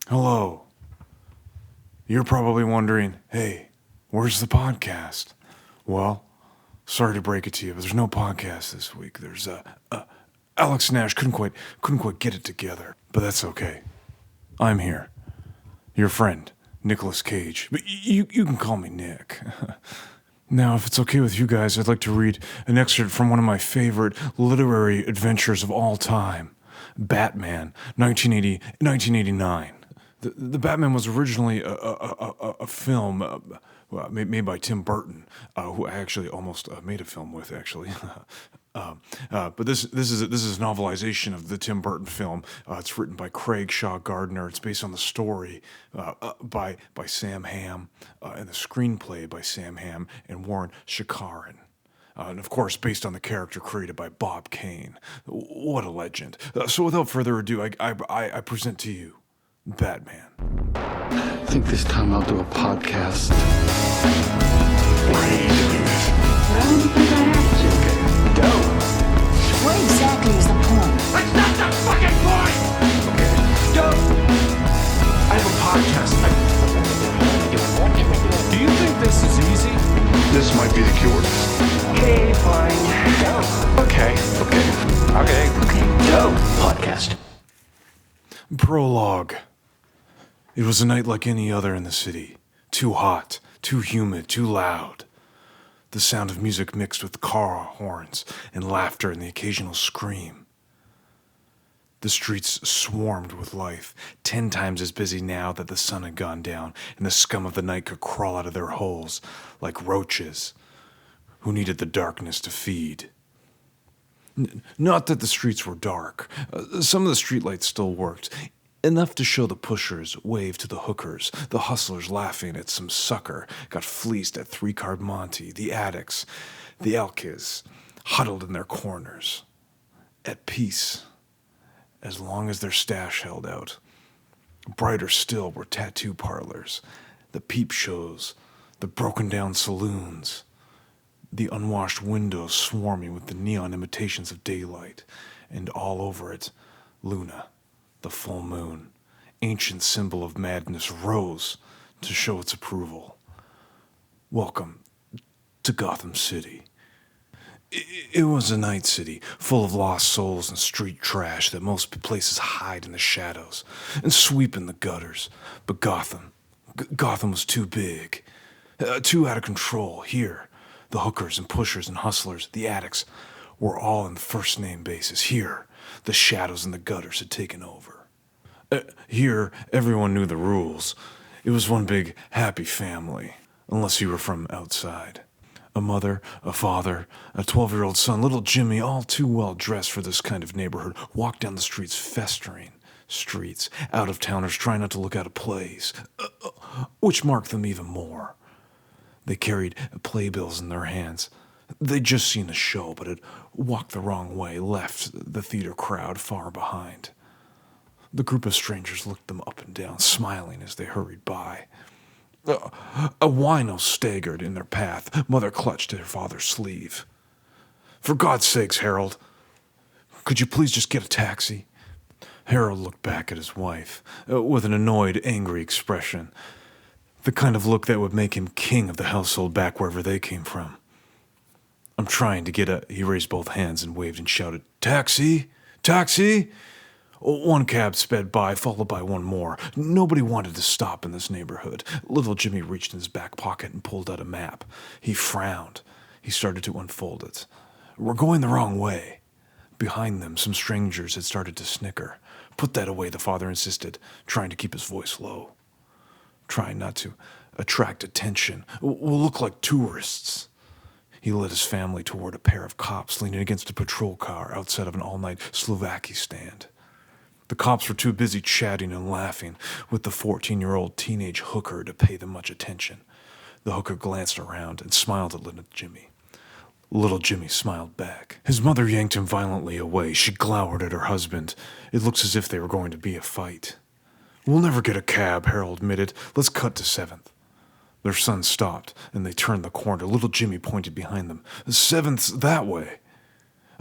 Hello. You're probably wondering, hey, where's the podcast? Well, sorry to break it to you, but there's no podcast this week. There's Alex Nash couldn't quite get it together, but that's okay. I'm here. Your friend, Nicolas Cage. But you can call me Nick. Now, if it's okay with you guys, I'd like to read an excerpt from one of my favorite literary adventures of all time, Batman, 1989. The Batman was originally a film made by Tim Burton, who I actually almost made a film with, actually. But this is a novelization of the Tim Burton film. It's written by Craig Shaw Gardner. It's based on the story by Sam Hamm and the screenplay by Sam Hamm and Warren Shikaran. And of course, based on the character created by Bob Kane. What a legend. So without further ado, I present to you Batman. I think this time I'll do a podcast. What exactly is the point? That's not the fucking point! Okay. Dope! I have a podcast. Do you think this is easy? This might be the cure. Okay, fine. Dope. Okay. Dope. Podcast. Prologue. It was a night like any other in the city. Too hot, too humid, too loud. The sound of music mixed with car horns and laughter and the occasional scream. The streets swarmed with life, 10 times as busy now that the sun had gone down and the scum of the night could crawl out of their holes like roaches who needed the darkness to feed. Not that the streets were dark. Some of the streetlights still worked. Enough to show the pushers wave to the hookers, the hustlers laughing at some sucker got fleeced at 3-card Monte, the addicts, the alkies, huddled in their corners, at peace, as long as their stash held out. Brighter still were tattoo parlors, the peep shows, the broken-down saloons, the unwashed windows swarming with the neon imitations of daylight, and all over it, Luna. The full moon, ancient symbol of madness, rose to show its approval. Welcome to Gotham City. It was a night city, full of lost souls and street trash that most places hide in the shadows and sweep in the gutters. But Gotham was too big, too out of control. Here, the hookers and pushers and hustlers, the addicts, were all on the first-name basis. Here, the shadows and the gutters had taken over. Here, everyone knew the rules. It was one big, happy family, unless you were from outside. A mother, a father, a 12-year-old son, little Jimmy, all too well dressed for this kind of neighborhood, walked down the streets, festering streets, out-of-towners trying not to look out of place, which marked them even more. They carried playbills in their hands. They'd just seen a show, but had walked the wrong way, left the theater crowd far behind. The group of strangers looked them up and down, smiling as they hurried by. A wino staggered in their path. Mother clutched at her father's sleeve. "For God's sakes, Harold, could you please just get a taxi?" Harold looked back at his wife with an annoyed, angry expression, the kind of look that would make him king of the household back wherever they came from. "I'm trying to get a..." He raised both hands and waved and shouted, "Taxi! Taxi!" One cab sped by, followed by one more. Nobody wanted to stop in this neighborhood. Little Jimmy reached in his back pocket and pulled out a map. He frowned. He started to unfold it. "We're going the wrong way." Behind them, some strangers had started to snicker. "Put that away," the father insisted, trying to keep his voice low. "Trying not to attract attention. We'll look like tourists." He led his family toward a pair of cops leaning against a patrol car outside of an all-night Slovakia stand. The cops were too busy chatting and laughing with the 14-year-old teenage hooker to pay them much attention. The hooker glanced around and smiled at little Jimmy. Little Jimmy smiled back. His mother yanked him violently away. She glowered at her husband. It looks as if they were going to be a fight. "We'll never get a cab," Harold admitted. "Let's cut to 7th. Their son stopped, and they turned the corner. Little Jimmy pointed behind them. "7th's that way."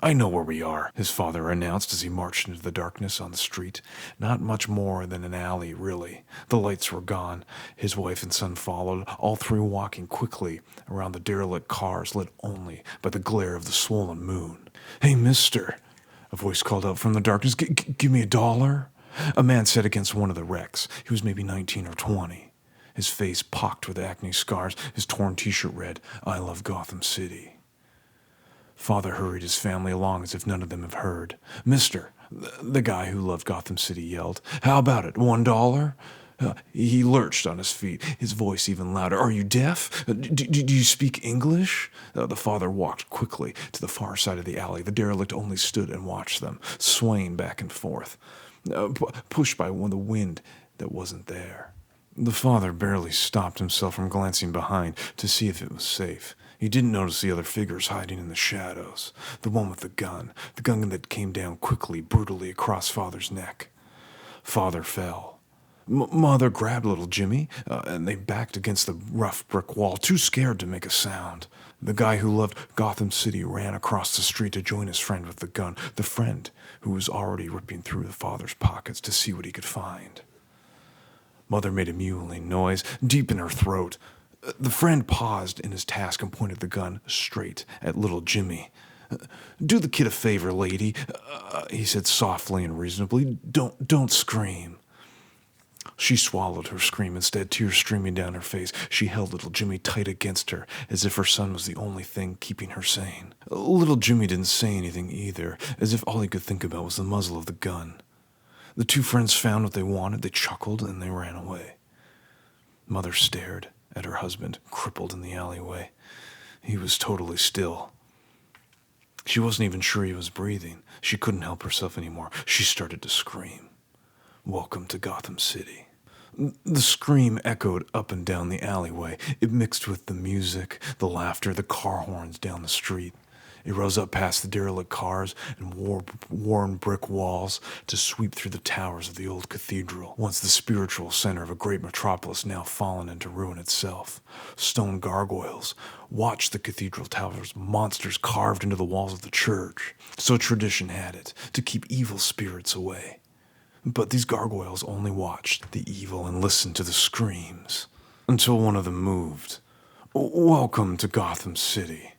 I know where we are, his father announced as he marched into the darkness on the street. Not much more than an alley, really. The lights were gone. His wife and son followed, all three walking quickly around the derelict cars lit only by the glare of the swollen moon. Hey, mister, a voice called out from the darkness. Give me $1. A man sat against one of the wrecks. He was maybe 19 or 20. His face pocked with acne scars. His torn t-shirt read, I love Gotham City. Father hurried his family along as if none of them have heard. Mister, the guy who loved Gotham City yelled, how about it, $1? He lurched on his feet, his voice even louder. Are you deaf? Do you speak English? The father walked quickly to the far side of the alley. The derelict only stood and watched them, swaying back and forth, pushed by the wind that wasn't there. The father barely stopped himself from glancing behind to see if it was safe. He didn't notice the other figures hiding in the shadows. The one with the gun that came down quickly, brutally across Father's neck. Father fell. Mother grabbed little Jimmy, and they backed against the rough brick wall, too scared to make a sound. The guy who loved Gotham City ran across the street to join his friend with the gun, the friend who was already ripping through the father's pockets to see what he could find. Mother made a mewling noise deep in her throat. The friend paused in his task and pointed the gun straight at little Jimmy. Do the kid a favor, lady, he said softly and reasonably. Don't scream. She swallowed her scream instead, tears streaming down her face. She held little Jimmy tight against her, as if her son was the only thing keeping her sane. Little Jimmy didn't say anything either, as if all he could think about was the muzzle of the gun. The two friends found what they wanted, they chuckled, and they ran away. Mother stared at her husband, crippled in the alleyway. He was totally still. She wasn't even sure he was breathing. She couldn't help herself anymore. She started to scream. Welcome to Gotham City. The scream echoed up and down the alleyway. It mixed with the music, the laughter, the car horns down the street. It rose up past the derelict cars and worn brick walls to sweep through the towers of the old cathedral, once the spiritual center of a great metropolis now fallen into ruin itself. Stone gargoyles watched the cathedral towers, monsters carved into the walls of the church. So tradition had it, to keep evil spirits away. But these gargoyles only watched the evil and listened to the screams, until one of them moved. Welcome to Gotham City.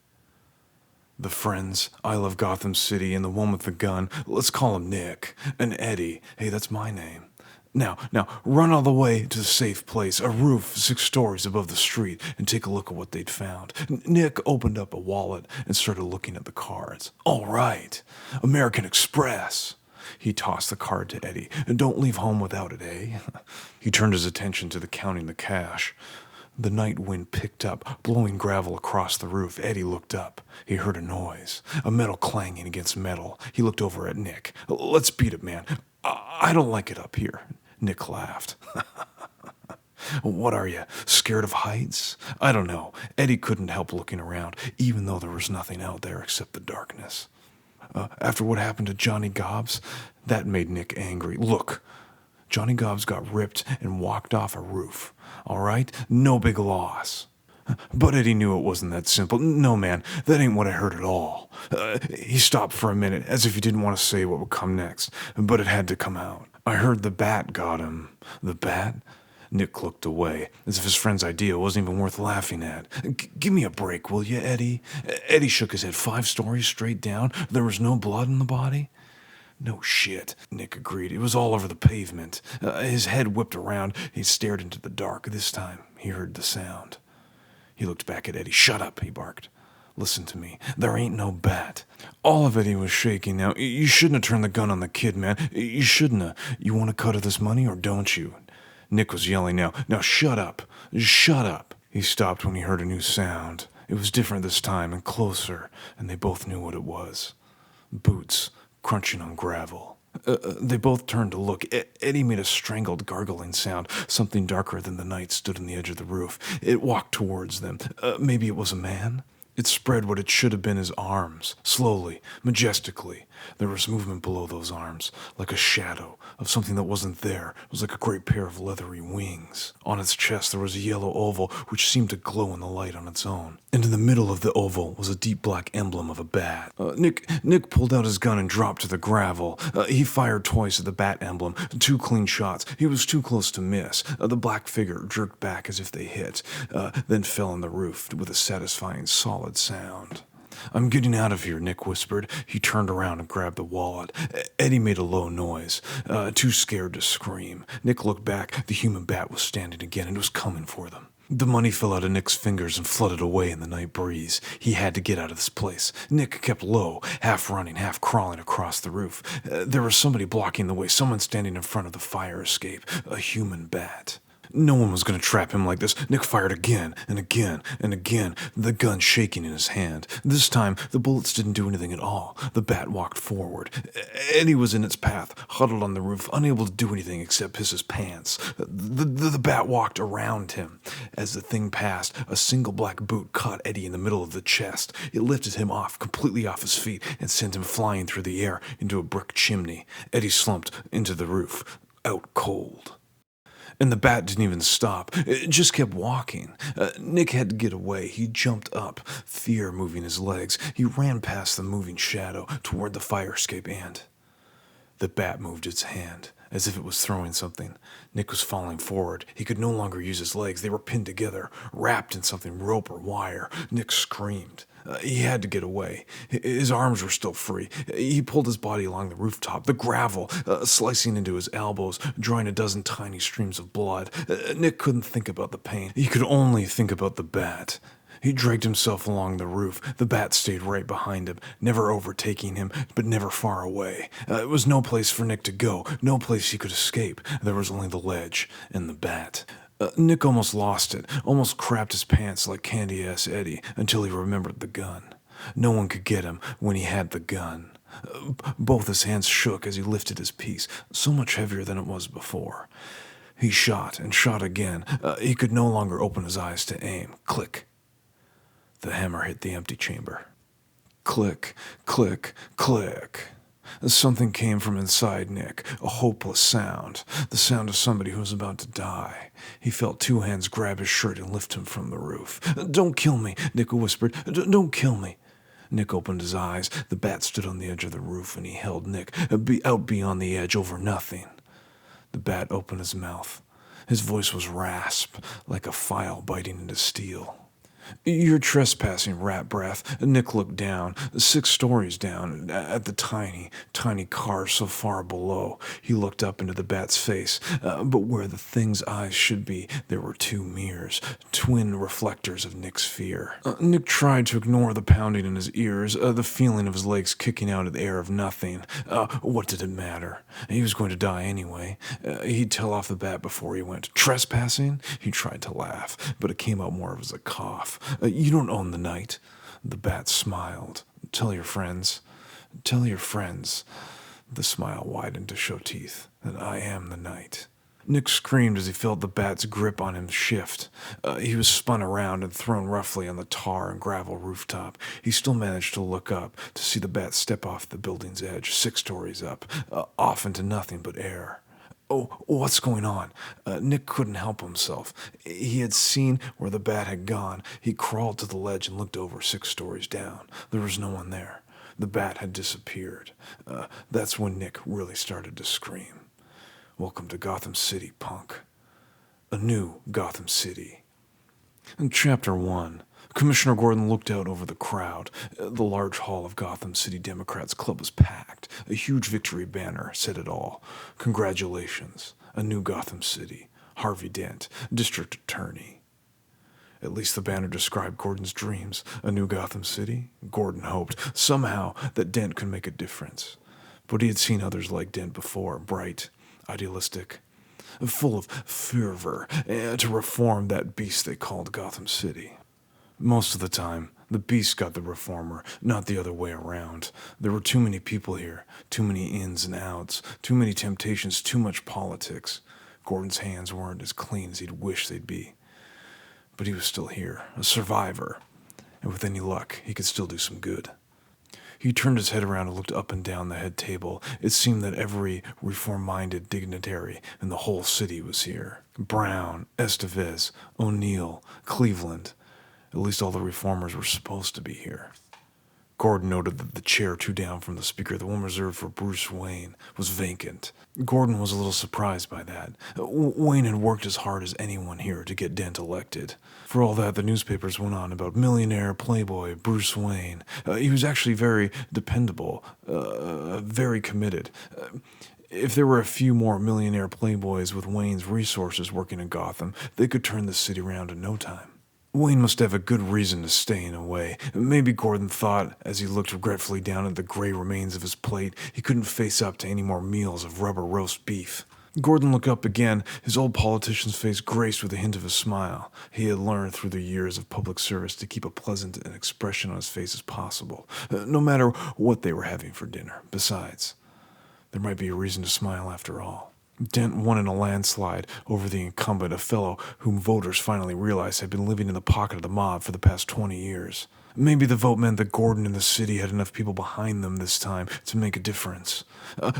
The friends, I love Gotham City, and the one with the gun, let's call him Nick, and Eddie, hey, that's my name. Now, run all the way to the safe place, a roof 6 stories above the street, and take a look at what they'd found. Nick opened up a wallet and started looking at the cards. All right, American Express. He tossed the card to Eddie. Don't leave home without it, eh? He turned his attention to counting the cash. The night wind picked up, blowing gravel across the roof. Eddie looked up. He heard a noise, a metal clanging against metal. He looked over at Nick. Let's beat it, man. I don't like it up here. Nick laughed. What are you, scared of heights? I don't know. Eddie couldn't help looking around, even though there was nothing out there except the darkness. After what happened to Johnny Gobbs, that made Nick angry. Look, Johnny Gobbs got ripped and walked off a roof. All right? No big loss. But Eddie knew it wasn't that simple. No, man, that ain't what I heard at all. He stopped for a minute, as if he didn't want to say what would come next, but it had to come out. I heard the bat got him. The bat? Nick looked away, as if his friend's idea wasn't even worth laughing at. Give me a break, will you, Eddie? Eddie shook his head 5 stories straight down. There was no blood in the body. No shit, Nick agreed. It was all over the pavement. His head whipped around. He stared into the dark. This time, he heard the sound. He looked back at Eddie. Shut up, he barked. Listen to me. There ain't no bat. All of Eddie was shaking now. You shouldn't have turned the gun on the kid, man. You shouldn't have. You want a cut of this money or don't you? Nick was yelling now. Now shut up. Shut up. He stopped when he heard a new sound. It was different this time and closer, and they both knew what it was. Boots crunching on gravel. They both turned to look. Eddie made a strangled, gargling sound. Something darker than the night stood on the edge of the roof. It walked towards them. Maybe it was a man? It spread what it should have been his arms, slowly, majestically. There was movement below those arms, like a shadow of something that wasn't there. It was like a great pair of leathery wings. On its chest there was a yellow oval which seemed to glow in the light on its own. And in the middle of the oval was a deep black emblem of a bat. Nick pulled out his gun and dropped to the gravel. He fired twice at the bat emblem, 2 clean shots. He was too close to miss. The black figure jerked back as if they hit, then fell on the roof with a satisfying solid sound. "I'm getting out of here," Nick whispered. He turned around and grabbed the wallet. Eddie made a low noise, too scared to scream. Nick looked back. The human bat was standing again and was coming for them. The money fell out of Nick's fingers and flooded away in the night breeze. He had to get out of this place. Nick kept low, half running, half crawling across the roof. There was somebody blocking the way, someone standing in front of the fire escape, a human bat. No one was going to trap him like this. Nick fired again and again and again, the gun shaking in his hand. This time, the bullets didn't do anything at all. The bat walked forward. Eddie was in its path, huddled on the roof, unable to do anything except piss his pants. The bat walked around him. As the thing passed, a single black boot caught Eddie in the middle of the chest. It lifted him off, completely off his feet, and sent him flying through the air into a brick chimney. Eddie slumped into the roof, out cold. And the bat didn't even stop. It just kept walking. Nick had to get away. He jumped up, fear moving his legs. He ran past the moving shadow toward the fire escape and... The bat moved its hand, as if it was throwing something. Nick was falling forward. He could no longer use his legs. They were pinned together, wrapped in something rope or wire. Nick screamed. He had to get away. His arms were still free. He pulled his body along the rooftop, the gravel, slicing into his elbows, drawing a dozen tiny streams of blood. Nick couldn't think about the pain. He could only think about the bat. He dragged himself along the roof. The bat stayed right behind him, never overtaking him, but never far away. It was no place for Nick to go, no place he could escape. There was only the ledge and the bat. Nick almost lost it, almost crapped his pants like candy-ass Eddie, until he remembered the gun. No one could get him when he had the gun. Both his hands shook as he lifted his piece, so much heavier than it was before. He shot and shot again. He could no longer open his eyes to aim. Click. The hammer hit the empty chamber. Click, click, click. Something came from inside Nick, a hopeless sound, the sound of somebody who was about to die. He felt 2 hands grab his shirt and lift him from the roof. "Don't kill me," Nick whispered. "Don't kill me." Nick opened his eyes. The bat stood on the edge of the roof, and he held Nick out beyond the edge over nothing. The bat opened his mouth. His voice was rasp, like a file biting into steel. "You're trespassing, rat breath." Nick looked down, 6 stories down, at the tiny, tiny car so far below. He looked up into the bat's face, but where the thing's eyes should be, there were 2 mirrors, twin reflectors of Nick's fear. Nick tried to ignore the pounding in his ears, the feeling of his legs kicking out of the air of nothing. What did it matter? He was going to die anyway. He'd tell off the bat before he went. Trespassing? He tried to laugh, but it came out more as a cough. "You don't own the night." The bat smiled. "Tell your friends. Tell your friends." The smile widened to show teeth. "That I am the night." Nick screamed as he felt the bat's grip on him shift. He was spun around and thrown roughly on the tar and gravel rooftop. He still managed to look up, to see the bat step off the building's edge, 6 stories up, off into nothing but air. "Oh, what's going on?" Nick couldn't help himself. He had seen where the bat had gone. He crawled to the ledge and looked over 6 stories down. There was no one there. The bat had disappeared. That's when Nick really started to scream. Welcome to Gotham City, punk. A new Gotham City. In Chapter 1, Commissioner Gordon looked out over the crowd. The large hall of Gotham City Democrats Club was packed. A huge victory banner said it all. Congratulations. A new Gotham City. Harvey Dent, District Attorney. At least the banner described Gordon's dreams. A new Gotham City? Gordon hoped, somehow, that Dent could make a difference. But he had seen others like Dent before, bright, idealistic, full of fervor to reform that beast they called Gotham City. Most of the time, the beast got the reformer, not the other way around. There were too many people here, too many ins and outs, too many temptations, too much politics. Gordon's hands weren't as clean as he'd wished they'd be. But he was still here, a survivor. and with any luck, he could still do some good. He turned his head around and looked up and down the head table. It seemed that every reform-minded dignitary in the whole city was here. Brown, Estevez, O'Neill, Cleveland. At least all the reformers were supposed to be here. Gordon noted that the chair two down from the speaker, the one reserved for Bruce Wayne, was vacant. Gordon was a little surprised by that. Wayne had worked as hard as anyone here to get Dent elected. For all that, the newspapers went on about millionaire playboy Bruce Wayne. He was actually very dependable, very committed. If there were a few more millionaire playboys with Wayne's resources working in Gotham, they could turn the city around in no time. Wayne must have a good reason to stay in a way. Maybe Gordon thought, as he looked regretfully down at the gray remains of his plate, he couldn't face up to any more meals of rubber roast beef. Gordon looked up again, his old politician's face graced with a hint of a smile. He had learned through the years of public service to keep a pleasant expression on his face as possible, no matter what they were having for dinner. Besides, there might be a reason to smile after all. Dent won in a landslide over the incumbent, a fellow whom voters finally realized had been living in the pocket of the mob for the past 20 years. Maybe the vote meant that Gordon and the city had enough people behind them this time to make a difference.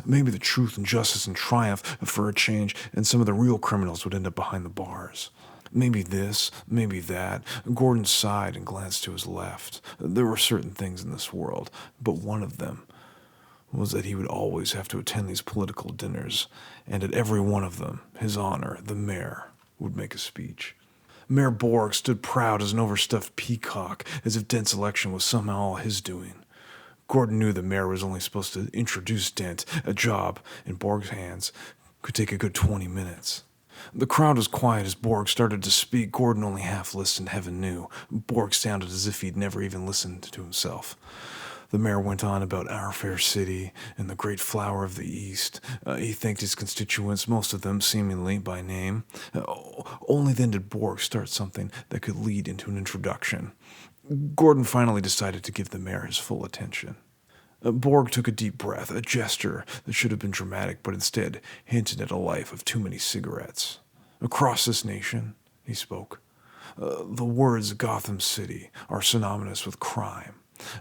Maybe the truth and justice and triumph for a change, and some of the real criminals would end up behind the bars. Maybe this, maybe that. Gordon sighed and glanced to his left. There were certain things in this world, but one of them was that he would always have to attend these political dinners, and at every one of them, his honor, the mayor, would make a speech. Mayor Borg stood proud as an overstuffed peacock, as if Dent's election was somehow all his doing. Gordon knew the mayor was only supposed to introduce Dent. A job, in Borg's hands, could take a good 20 minutes. The crowd was quiet as Borg started to speak. Gordon only half listened, heaven knew. Borg sounded as if he'd never even listened to himself. The mayor went on about our fair city and the great flower of the East. He thanked his constituents, most of them seemingly by name. Only then did Borg start something that could lead into an introduction. Gordon finally decided to give the mayor his full attention. Borg took a deep breath, a gesture that should have been dramatic, but instead hinted at a life of too many cigarettes. Across this nation, he spoke, the words Gotham City are synonymous with crime.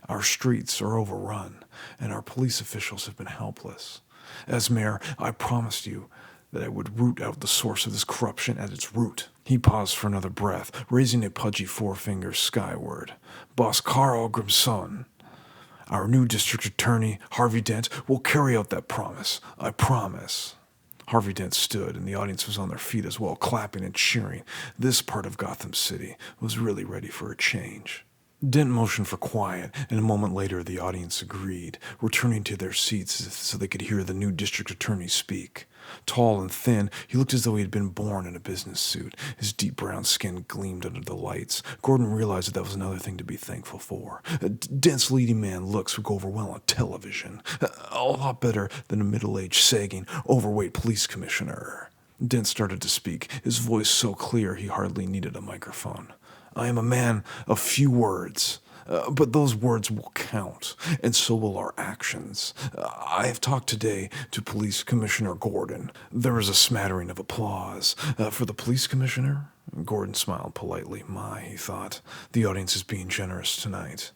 Our streets are overrun, and our police officials have been helpless. As mayor, I promised you that I would root out the source of this corruption at its root. He paused for another breath, raising a pudgy forefinger skyward. Boss Carl Grimson, our new district attorney, Harvey Dent, will carry out that promise. I promise. Harvey Dent stood, and the audience was on their feet as well, clapping and cheering. This part of Gotham City was really ready for a change. Dent motioned for quiet, and a moment later the audience agreed, returning to their seats so they could hear the new district attorney speak. Tall and thin, he looked as though he had been born in a business suit. His deep brown skin gleamed under the lights. Gordon realized that was another thing to be thankful for. Dent's leading man looks would go over well on television. A lot better than a middle-aged, sagging, overweight police commissioner. Dent started to speak, his voice so clear he hardly needed a microphone. I am a man of few words, but those words will count, and so will our actions. I have talked today to Police Commissioner Gordon. There is a smattering of applause. For the police commissioner? Gordon smiled politely. My, he thought, the audience is being generous tonight.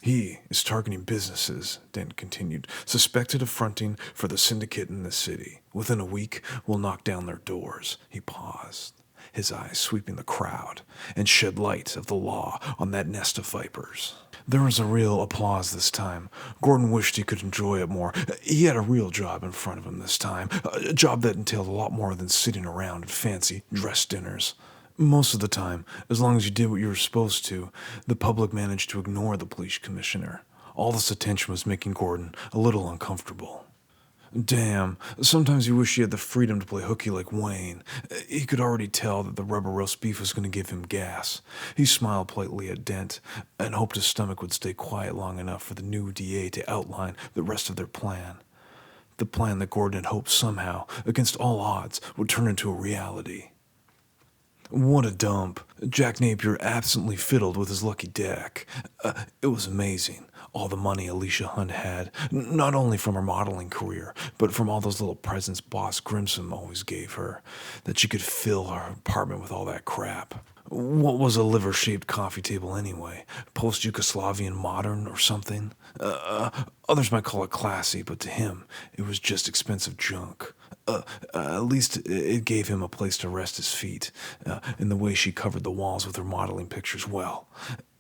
He is targeting businesses, Dent continued, suspected of fronting for the syndicate in the city. Within a week, we'll knock down their doors. He paused, his eyes sweeping the crowd, and shed light of the law on that nest of vipers. There was a real applause this time. Gordon wished he could enjoy it more. He had a real job in front of him this time, a job that entailed a lot more than sitting around at fancy dress dinners. Most of the time, as long as you did what you were supposed to, the public managed to ignore the police commissioner. All this attention was making Gordon a little uncomfortable. Damn, sometimes you wish you had the freedom to play hooky like Wayne. He could already tell that the rubber roast beef was going to give him gas. He smiled politely at Dent and hoped his stomach would stay quiet long enough for the new DA to outline the rest of their plan. The plan that Gordon had hoped somehow, against all odds, would turn into a reality. What a dump. Jack Napier absently fiddled with his lucky deck. It was amazing. All the money Alicia Hunt had, not only from her modeling career, but from all those little presents Boss Grimson always gave her, that she could fill her apartment with all that crap. What was a liver-shaped coffee table anyway? Post-Yugoslavian modern or something? Others might call it classy, but to him, it was just expensive junk. At least it gave him a place to rest his feet. In the way she covered the walls with her modeling pictures, well,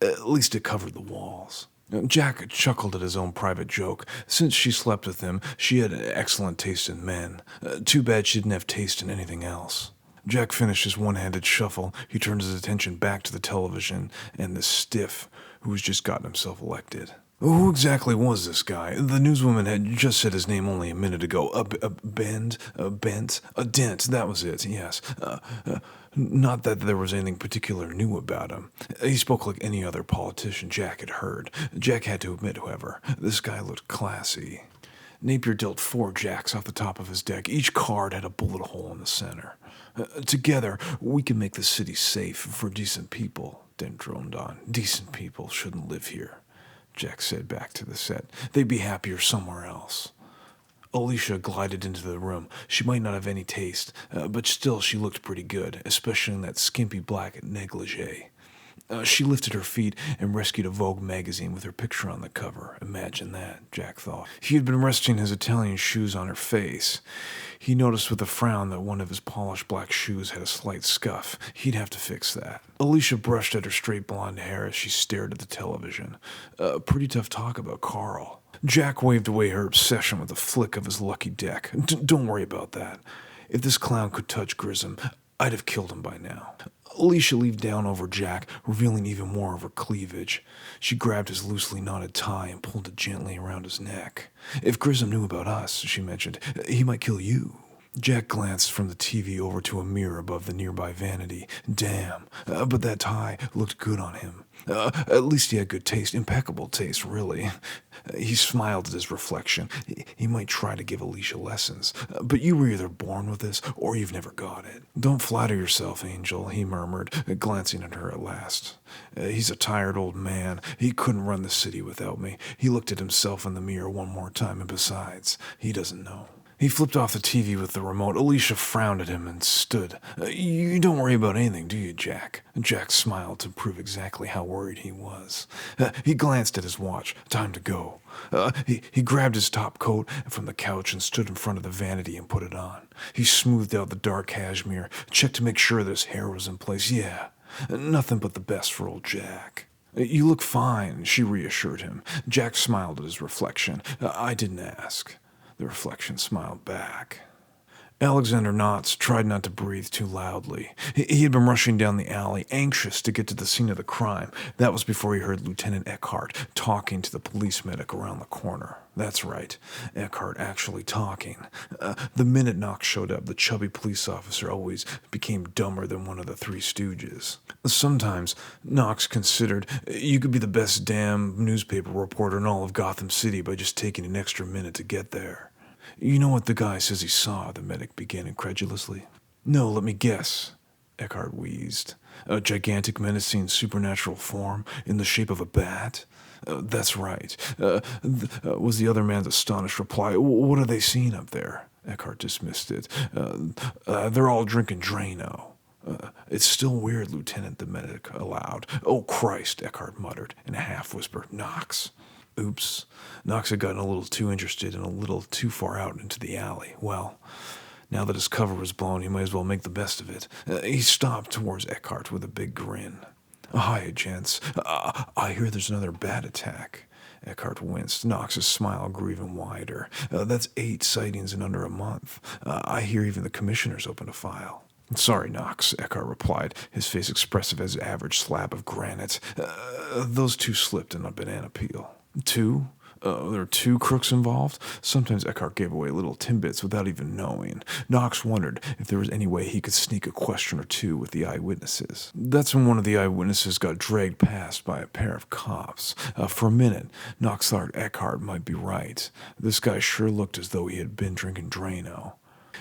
at least it covered the walls. Jack chuckled at his own private joke. Since she slept with him, she had excellent taste in men. Too bad she didn't have taste in anything else. Jack finished his one-handed shuffle. He turned his attention back to the television and the stiff who has just gotten himself elected. Who exactly was this guy? The newswoman had just said his name only a minute ago. Bent, a Dent, that was it, yes. Not that there was anything particular new about him. He spoke like any other politician Jack had heard. Jack had to admit, however, this guy looked classy. Napier dealt 4 jacks off the top of his deck. Each card had a bullet hole in the center. Together, we can make the city safe for decent people, Dent droned on. Decent people shouldn't live here, Jack said back to the set. They'd be happier somewhere else. Alicia glided into the room. She might not have any taste, but still she looked pretty good, especially in that skimpy black negligee. She lifted her feet and rescued a Vogue magazine with her picture on the cover. Imagine that, Jack thought. He had been resting his Italian shoes on her face. He noticed with a frown that one of his polished black shoes had a slight scuff. He'd have to fix that. Alicia brushed at her straight blonde hair as she stared at the television. Pretty tough talk about Carl. Jack waved away her obsession with a flick of his lucky deck. Don't worry about that. If this clown could touch Grissom, I'd have killed him by now. Alicia leaned down over Jack, revealing even more of her cleavage. She grabbed his loosely knotted tie and pulled it gently around his neck. If Grissom knew about us, she mentioned, he might kill you. Jack glanced from the TV over to a mirror above the nearby vanity. Damn, but that tie looked good on him. At least he had good taste, impeccable taste, really. He smiled at his reflection. He might try to give Alicia lessons, but you were either born with this or you've never got it. Don't flatter yourself, Angel, he murmured, glancing at her at last. He's a tired old man. He couldn't run the city without me. He looked at himself in the mirror one more time, and besides, he doesn't know. He flipped off the TV with the remote. Alicia frowned at him and stood. You don't worry about anything, do you, Jack? Jack smiled to prove exactly how worried he was. He glanced at his watch. Time to go. He grabbed his top coat from the couch and stood in front of the vanity and put it on. He smoothed out the dark cashmere, checked to make sure that his hair was in place. Yeah, nothing but the best for old Jack. You look fine, she reassured him. Jack smiled at his reflection. I didn't ask. The reflection smiled back. Alexander Knotts tried not to breathe too loudly. He had been rushing down the alley, anxious to get to the scene of the crime. That was before he heard Lieutenant Eckhart talking to the police medic around the corner. That's right, Eckhart actually talking. The minute Knox showed up, the chubby police officer always became dumber than one of the Three Stooges. Sometimes, Knox considered, you could be the best damn newspaper reporter in all of Gotham City by just taking an extra minute to get there. You know what the guy says he saw, the medic began incredulously. No, let me guess, Eckhart wheezed. A gigantic, menacing, supernatural form in the shape of a bat? That's right, was the other man's astonished reply. What are they seeing up there? Eckhart dismissed it. They're all drinking Drano. It's still weird, Lieutenant, the medic allowed. Oh, Christ, Eckhart muttered in a half-whisper. Knox. Oops. Knox had gotten a little too interested and a little too far out into the alley. Well, now that his cover was blown, he might as well make the best of it. He stopped towards Eckhart with a big grin. Hiya, gents. I hear there's another bat attack. Eckhart winced. Knox's smile grew even wider. That's 8 sightings in under a month. I hear even the commissioner's opened a file. Sorry, Knox, Eckhart replied, his face expressive as an average slab of granite. Those 2 slipped in a banana peel. 2? There are 2 crooks involved? Sometimes Eckhart gave away little tidbits without even knowing. Knox wondered if there was any way he could sneak a question or 2 with the eyewitnesses. That's when one of the eyewitnesses got dragged past by a pair of cops. For a minute, Knox thought Eckhart might be right. This guy sure looked as though he had been drinking Drano.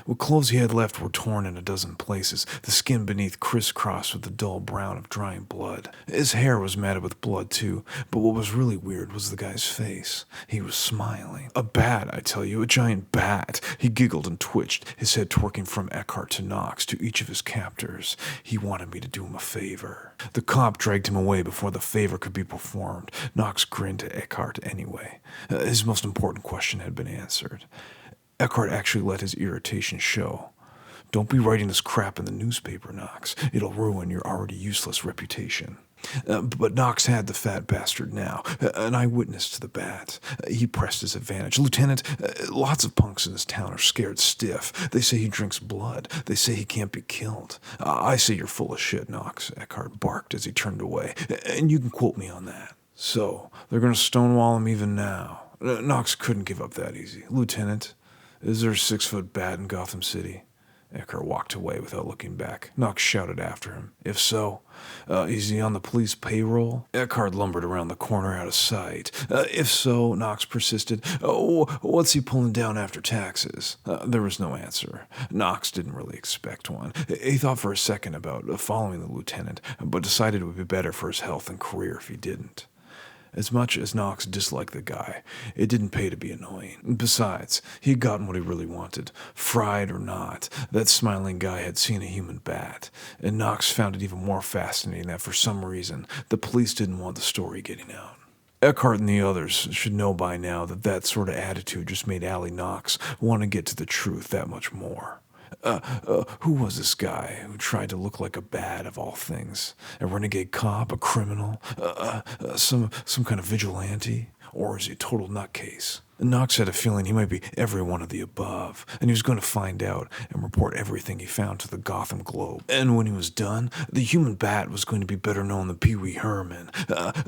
What clothes he had left were torn in a dozen places, the skin beneath crisscrossed with the dull brown of drying blood. His hair was matted with blood, too, but what was really weird was the guy's face. He was smiling. A bat, I tell you, a giant bat. He giggled and twitched, his head twerking from Eckhart to Knox to each of his captors. He wanted me to do him a favor. The cop dragged him away before the favor could be performed. Knox grinned to Eckhart anyway. His most important question had been answered. Eckhart actually let his irritation show. Don't be writing this crap in the newspaper, Knox. It'll ruin your already useless reputation. But Knox had the fat bastard now, an eyewitness to the bat. He pressed his advantage. Lieutenant, lots of punks in this town are scared stiff. They say he drinks blood. They say he can't be killed. I say you're full of shit, Knox, Eckhart barked as he turned away. And you can quote me on that. So, they're going to stonewall him even now. Knox couldn't give up that easy. Lieutenant, is there a 6-foot bat in Gotham City? Eckhart walked away without looking back. Knox shouted after him. If so, is he on the police payroll? Eckhart lumbered around the corner out of sight. If so, Knox persisted. Oh, what's he pulling down after taxes? There was no answer. Knox didn't really expect one. He thought for a second about following the lieutenant, but decided it would be better for his health and career if he didn't. As much as Knox disliked the guy, it didn't pay to be annoying. Besides, he had gotten what he really wanted. Fried or not, that smiling guy had seen a human bat, and Knox found it even more fascinating that for some reason, the police didn't want the story getting out. Eckhart and the others should know by now that that sort of attitude just made Allie Knox want to get to the truth that much more. Who was this guy who tried to look like a bat of all things? A renegade cop? A criminal? Some kind of vigilante? Or is he a total nutcase? Knox had a feeling he might be every one of the above, and he was going to find out and report everything he found to the Gotham Globe. And when he was done, the human bat was going to be better known than Pee Wee Herman,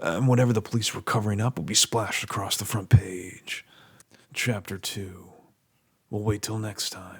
and whatever the police were covering up would be splashed across the front page. Chapter 2. We'll wait till next time.